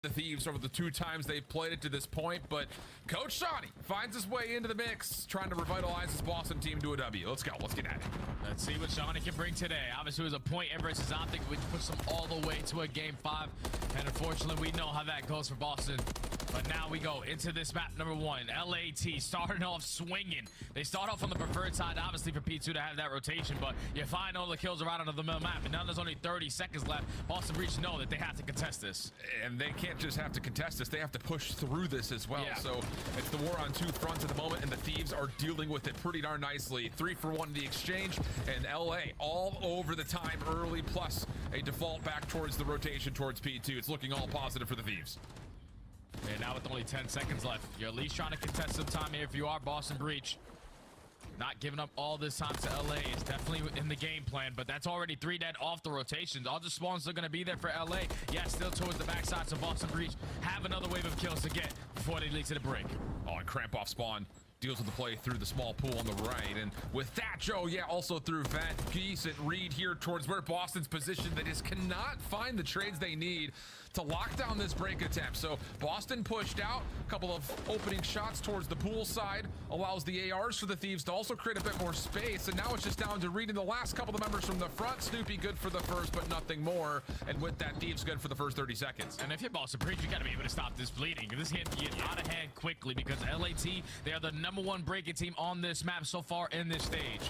the Thieves over the 2 times they've played it to this point, but Coach Shawnee finds his way into the mix, trying to revitalize his Boston team to a W. Let's go. Let's get at it. Let's see what Shawnee can bring today. Obviously, it was a point versus Optic, which puts them all the way to a Game 5. And unfortunately, we know how that goes for Boston. But now we go into this map number 1. LAT starting off swinging. They start off on the preferred side, obviously, for P2 to have that rotation, but you find all the kills around onto the middle map, and now there's only 30 seconds left. Boston Breach know that they have to contest this. And they can't just have to contest this, they have to push through this as well. Yeah. So it's the war on 2 fronts at the moment, and the Thieves are dealing with it pretty darn nicely. 3 for 1 in the exchange, and LA all over the time early, plus a default back towards the rotation towards P2. It's looking all positive for the Thieves. And now with only 10 seconds left, you're at least trying to contest some time here if you are Boston Breach. Not giving up all this time to LA is definitely in the game plan, but that's already 3 dead off the rotations. All the spawns are going to be there for LA. Yeah, still towards the backside, so Boston Breach have another wave of kills to get before they lead to the break. Oh, and cramp off spawn. Deals with the play through the small pool on the right. And with that, Joe, yeah, also through vent. Decent read here towards where Boston's positioned. They just cannot find the trades they need to lock down this break attempt. So Boston pushed out. A couple of opening shots towards the pool side. Allows the ARs for the Thieves to also create a bit more space. And now it's just down to reading the last couple of members from the front. Snoopy good for the first, but nothing more. And with that, Thieves good for the first 30 seconds. And if you're Boston Breach, you got to be able to stop this bleeding. This hit get out of hand quickly because LAT, they are the #1 breaking team on this map so far in this stage.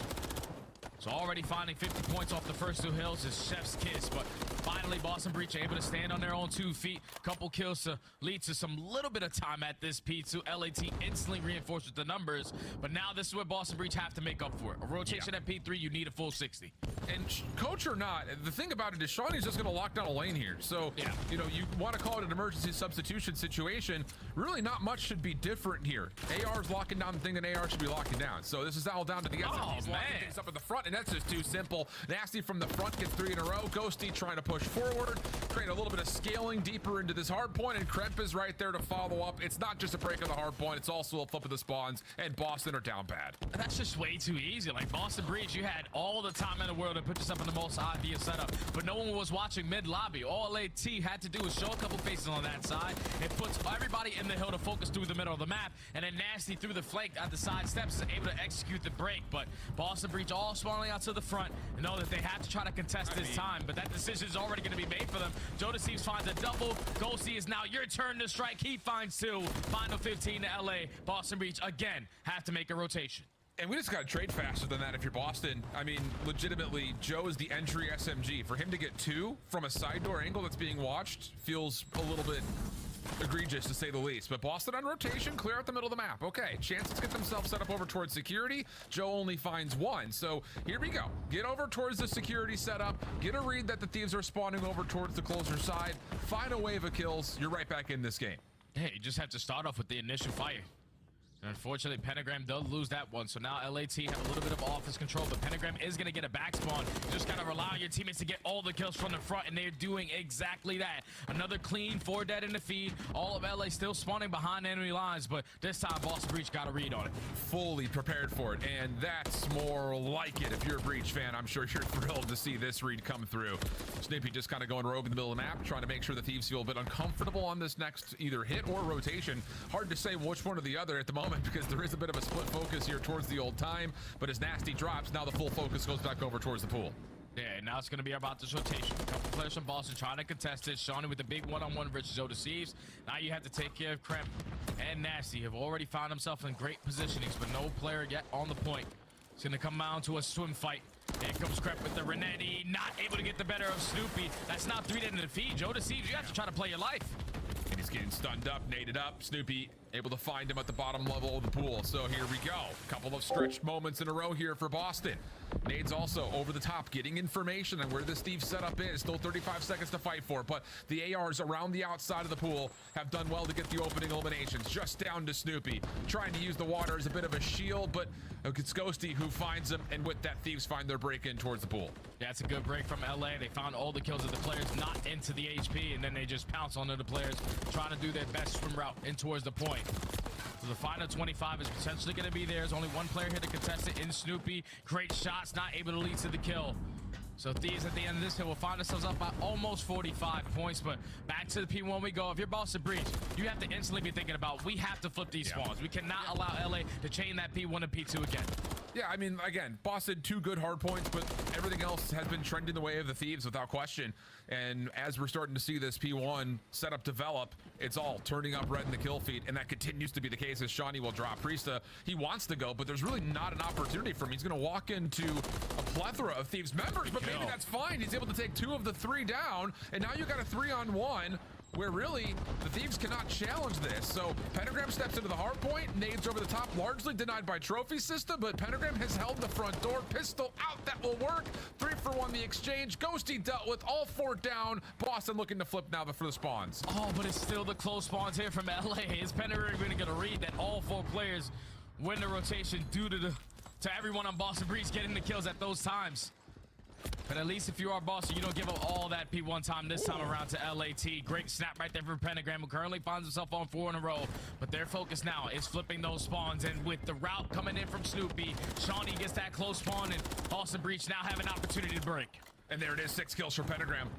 So already finding 50 points off the first 2 hills is chef's kiss, but finally Boston Breach able to stand on their own 2 feet. Couple kills to lead to some little bit of time at this P2. LAT instantly reinforced with the numbers, but now this is what Boston Breach have to make up for it. A rotation at P3, you need a full 60. And coach or not, the thing about it is Shawnee's just going to lock down a lane here. So, yeah, you know, you want to call it an emergency substitution situation. Really not much should be different here. AR's locking down the thing that AR should be locking down. So this is all down to the SMGs locking things up in the front, and that's just too simple. Nasty from the front gets 3 in a row. Ghosty trying to push forward, create a little bit of scaling deeper into this hard point, and Kremp is right there to follow up. It's not just a break of the hard point, it's also a flip of the spawns, and Boston are down bad. That's just way too easy. Like Boston Breach, you had all the time in the world to put yourself in the most obvious setup, but no one was watching mid lobby. All LAT had to do was show a couple faces on that side. It puts everybody in the hill to focus through the middle of the map, and then Nasty through the flank at the side steps is able to execute the break. But Boston Breach all spawning out to the front and know that they have to try to contest this time, but that decision is already going to be made for them. Joe Thieves finds a double. Ghosty is now your turn to strike. He finds 2. Final 15 to LA. Boston Breach again have to make a rotation. And we just got to trade faster than that if you're Boston. I mean, legitimately, Joe is the entry SMG. For him to get 2 from a side door angle that's being watched feels a little bit egregious, to say the least. But Boston on rotation, clear out the middle of the map. Okay, chances to get themselves set up over towards security. Joe only finds 1. So here we go. Get over towards the security setup. Get a read that the Thieves are spawning over towards the closer side. Find a wave of kills. You're right back in this game. Hey, you just have to start off with the initial fire. And unfortunately, Pentagram does lose that one. So now LAT have a little bit of office control, but Pentagram is going to get a back spawn. You just got to rely on your teammates to get all the kills from the front, and they're doing exactly that. Another clean 4 dead in the feed. All of LA still spawning behind enemy lines, but this time Boston Breach got a read on it. Fully prepared for it, and that's more like it. If you're a Breach fan, I'm sure you're thrilled to see this read come through. Snoopy just kind of going rogue in the middle of the map, trying to make sure the Thieves feel a bit uncomfortable on this next either hit or rotation. Hard to say which one or the other at the moment, because there is a bit of a split focus here towards the old time, but as Nasty drops, now the full focus goes back over towards the pool. Yeah, and now it's going to be about this rotation. A couple players from Boston trying to contest it. Shawnee with the big one-on-one versus Joe Thieves. Now you have to take care of Kremp and Nasty. Have already found himself in great positionings, but no player yet on the point. It's going to come down to a swim fight. Here comes Kremp with the Renetti, not able to get the better of Snoopy. That's not 3 dead in the feed. Joe Thieves, you have to try to play your life. And he's getting stunned up, naded up. Snoopy able to find him at the bottom level of the pool. So here we go. A couple of stretched moments in a row here for Boston. Nades also over the top, getting information on where this Thieves setup is. Still 35 seconds to fight for, but the ARs around the outside of the pool have done well to get the opening eliminations. Just down to Snoopy, trying to use the water as a bit of a shield, but it's Ghosty who finds him, and with that, Thieves find their break in towards the pool. Yeah, it's a good break from LA. They found all the kills of the players not into the HP, and then they just pounce onto the players, trying to do their best swim route in towards the point. So the final 25 is potentially going to be there. There's only 1 player here to contest it in Snoopy. Great shots, not able to lead to the kill. So Thieves at the end of this hill will find themselves up by almost 45 points, but back to the P1 we go. If you're Boston Breach, you have to instantly be thinking about, we have to flip these spawns. We cannot allow LA to chain that P1 and P2 again. Yeah, I mean, again, Boston, 2 good hard points, but everything else has been trending the way of the Thieves without question. And as we're starting to see this P1 setup develop, it's all turning up red in the kill feed, and that continues to be the case as Shawnee will drop Priesta. He wants to go, but there's really not an opportunity for him. He's going to walk into a plethora of Thieves members, but maybe that's fine. He's able to take 2 of the 3 down, and now you got a 3-on-1 where really the Thieves cannot challenge this. So Pentagram steps into the hard point, nades over the top, largely denied by trophy system, but Pentagram has held the front door. Pistol out, that will work. 3 for 1 the exchange. Ghosty dealt with, all 4 down. Boston looking to flip now for the spawns. Oh, but it's still the close spawns here from LA. Is Pentagram going to get a read that all 4 players win the rotation due to everyone on Boston Breach getting the kills at those times? But at least if you are Boston, you don't give up all that P1 time this time around to LAT. Great snap right there for Pentagram, who currently finds himself on 4 in a row. But their focus now is flipping those spawns. And with the route coming in from Snoopy, Shawnee gets that close spawn, and Boston Breach now have an opportunity to break. And there it is, 6 kills for Pentagram.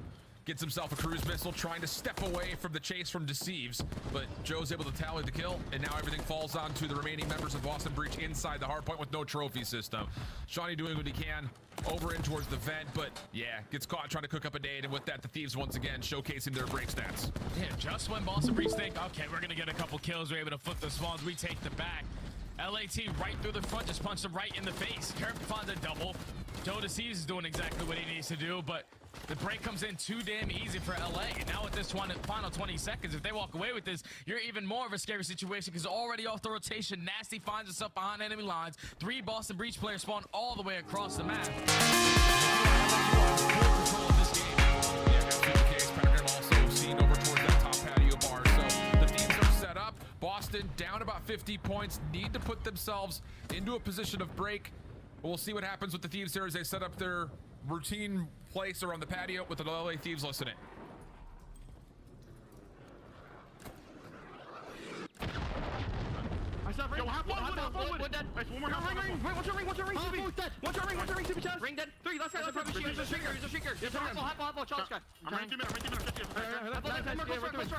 Gets himself a cruise missile, trying to step away from the chase from Deceives, but Joe's able to tally the kill, and now everything falls on to the remaining members of Boston Breach inside the hardpoint with no trophy system. Shawnee doing what he can over in towards the vent, but yeah, gets caught trying to cook up a nade, and with that, the Thieves once again showcasing their break stats. Yeah, just when Boston Breach think, okay, we're gonna get a couple kills, we're able to flip the spawns, we take the back. LAT right through the front, just punched him right in the face. Kerp finds a double. Joe Deceives is doing exactly what he needs to do, but the break comes in too damn easy for LA. And now with this final 20 seconds, if they walk away with this, you're even more of a scary situation because already off the rotation, Nasty finds himself behind enemy lines. 3 Boston Breach players spawn all the way across the map. Control of this game. Yeah, that's the case. Pentagram also seen over towards that top patio bar. So the Thieves are set up. Boston down about 50 points, need to put themselves into a position of break. We'll see what happens with the Thieves here as they set up their routine place around the patio with the LA Thieves listening. I saw ring. One dead. Nice, one more. Ring. What's your ring? What's your ring? Super chest. Ring dead. 3. Last guy. He's a shaker. He's a shaker. Hop. Challenge guy. I'm running 2 minutes.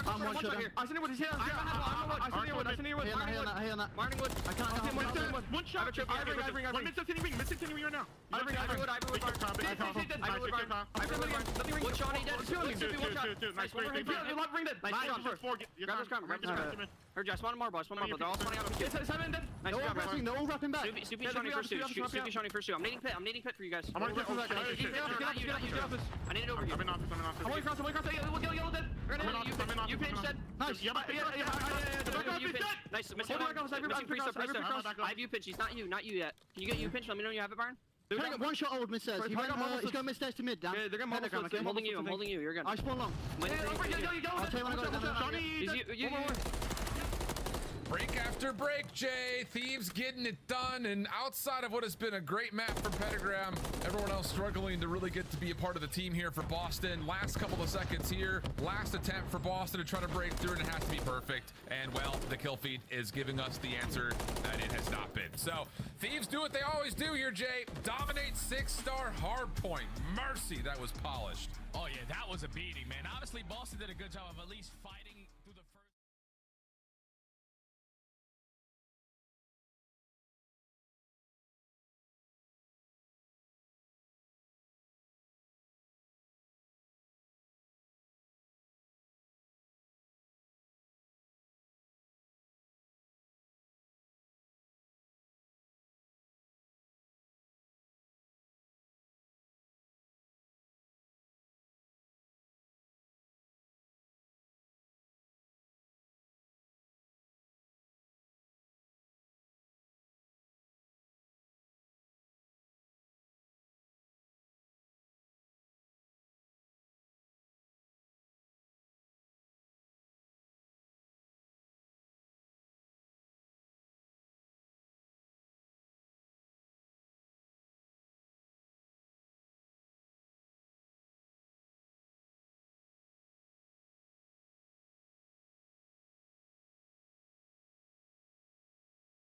I'm one shot. I seen it with his hands. I seen it with. Martin Wood. I can't hit him. One shot. I ring. Missing ring right now. I ring. One Shawnee dead. 2. Nice. Ring dead. Nice. Grab his crown. Heard you. I spawned more, boss. They're all spawning out of the 7 dead. Nice job, bro. No wrapping back. Soupy Shawnee first 2. Soupy Shawnee first 2. I'm nading pit for you guys. I'm on pit for that. I need it over here. I'm in office. I'm only cross. Yellow dead. You pinch dead. Nice. Nice. Missing Priesta. I have you pinch. He's not you yet. Can you get you pinch? Let me know you have it, Byron. One shot old mid stairs. He's going mid stairs to mid, Dan. Yeah, they're going to I'm holding you. You're good. I spawn long. I'll tell you when I got it down. Break after break, Jay. Thieves getting it done, and outside of what has been a great map for Pentagram, everyone else struggling to really get to be a part of the team here for Boston. Last couple of seconds here, last attempt for Boston to try to break through, and it has to be perfect. And well, the kill feed is giving us the answer that it has not been. So Thieves do what they always do here, Jay. Dominate 6-star hard point. Mercy, that was polished. Oh yeah, that was a beating, man. Obviously, Boston did a good job of at least fighting through the first.